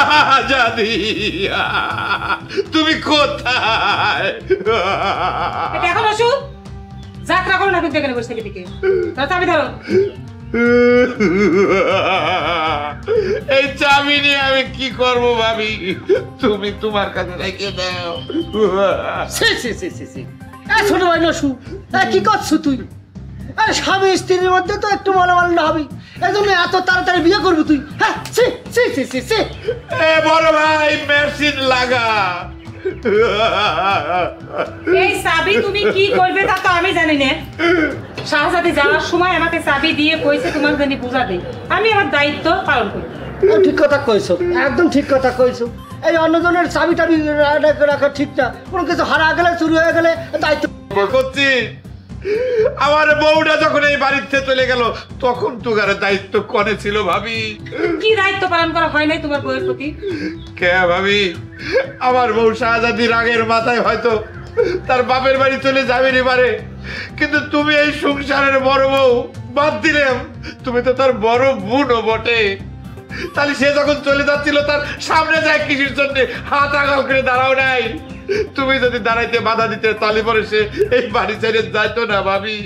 শাহজাদি তুমি কোথায়? দেখো বসু, যাত্রা করো না কিন্তু এখানে বসে থেকে দিকে চাবি ধরো। এই চাবি নিয়ে আমি কি করবো ভাবি? তুমি তোমার কাছে রেখে দাও। ছোট ভাই নসু, কি করছো তুই? আরে স্বামী স্ত্রীর মধ্যে তো একটু মনোমালিন্য হবে, এজন্য এত তাড়াতাড়ি বিয়ে করবি তুই? হ্যাঁ, বড় ভাই মেশিন লাগা। এই চাবি তুমি কি করবে তা তো আমি জানি না। শাহজাদি যাওয়ার সময় আমাকে চাবি দিয়ে কইছে তোমার জানি বুঝাবে, আমি আমার দায়িত্ব পালন করি। ঠিক কথা কইছো, একদম ঠিক কথা কইছো। এই অন্যজনের চাবি টাবি রাখা ঠিক না, কোনো কিছু হারা গেলে চুরি হয়ে গেলে দায়িত্ব করছি। আমার বউটা যখন এই বাড়িতে চলে গেল তখন তোমার দায়িত্ব কনে ছিল ভাবি? কি দায়িত্ব পালন করা হয় নাই তোমার বউয়ের প্রতি? কে ভাবি, আমার বউ শাহজাদি রাগের মাথায় হয়তো তার বাপের বাড়ি চলে যাবে রে পারে, কিন্তু তুমি এই সংসারের বড় বউ। বাদ দিলাম তুমি তো তার বড় বোনও বটে, তাহলে সে যখন চলে যাচ্ছিল তার সামনে যায় কিসের জন্য? হাত আগাল করে দাঁড়াও নাই? তুমি যদি দাঁড়াইতে বাধা দিতে তাহলে পরে সে এই বাড়ি ছেড়ে যাইতো না ভাবি।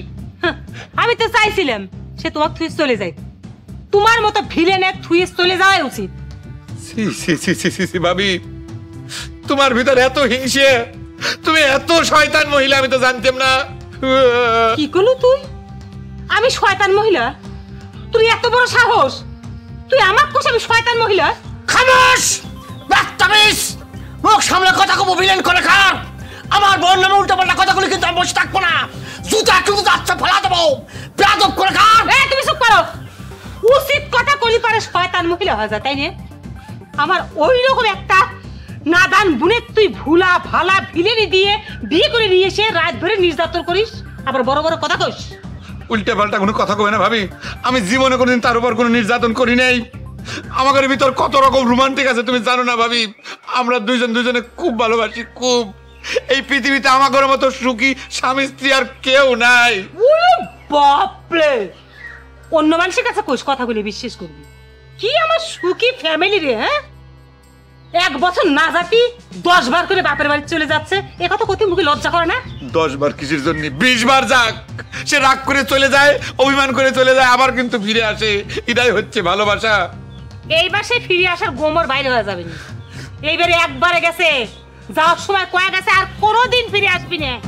আমি তো চাইছিলাম সে তোমার থুইস চলে যায়, তোমার মতো ভিলেনের থুইস চলে যাওয়াই উচিত। ভাবি তোমার ভিতরে এত হিংসে, তুমি এত শয়তান মহিলা আমি তো জানতাম না। কি করলো তুই? আমি শয়তান মহিলা? তুই এত বড় সাহস, তুই আমার কোষ আমি শয়তান মহিলা? খামোশ, বাচ্চামিস, মুখ সামলে কথা কব, বিলেন করে খার। আমার বোন নামে উল্টাপাল্টা কথা বলে কিন্তু আমি বসে থাকবো না, জুতা কিন্তু যাচ্ছে ফেলা দেবো, বেয়াদব করে খার। তুমি চুপ করো, উচিত কথা কলি পারে শয়তান মহিলা হয়ে যায়, তাই না? আমার ওই রকম একটা নাদান বুনে তুই ভুলা ভালা ভিলেনি দিয়ে বিয়ে করে নিয়ে এসে রাত ধরে নির্যাতন করিস, আবার বড় বড় কথা কইস। উল্টে পাল্টা কোনো কথা কবে না ভাবি, আমি জীবনে কোনোদিন তার উপর কোনো নির্যাতন করি নাই। আমাদের ভিতর কত রকম রোমান্টিক আছে তুমি জানো না ভাবি? আমরা দুজনে খুব ভালোবাসি, খুব। এই পৃথিবীতে আমাদের মতো সুখী স্বামী স্ত্রী আর কেউ নাই। বাপরে, অন্য মানুষের কাছে কোষ কথাগুলি বিশ্বাস করবি? কি আমার সুখী ফ্যামিলি রে। হ্যাঁ, 1 বছর না জাতি 10 বার করে বাপের বাড়ি চলে যাচ্ছে, এ কথা কত মুখে লজ্জা করে না? 10 বার কিসের জন্য? 20 বার যাক, সে রাগ করে চলে যায়, অভিমান করে চলে যায়, আবার কিন্তু ফিরে আসে। এটাই হচ্ছে ভালোবাসা। এইবার সে ফিরে আসার গোমর বাইরে হয়ে যাবে না। এইবারে একবারে গেছে, যাওয়ার সময় কয়ে গেছে আর কোনোদিন ফিরে আসবি না।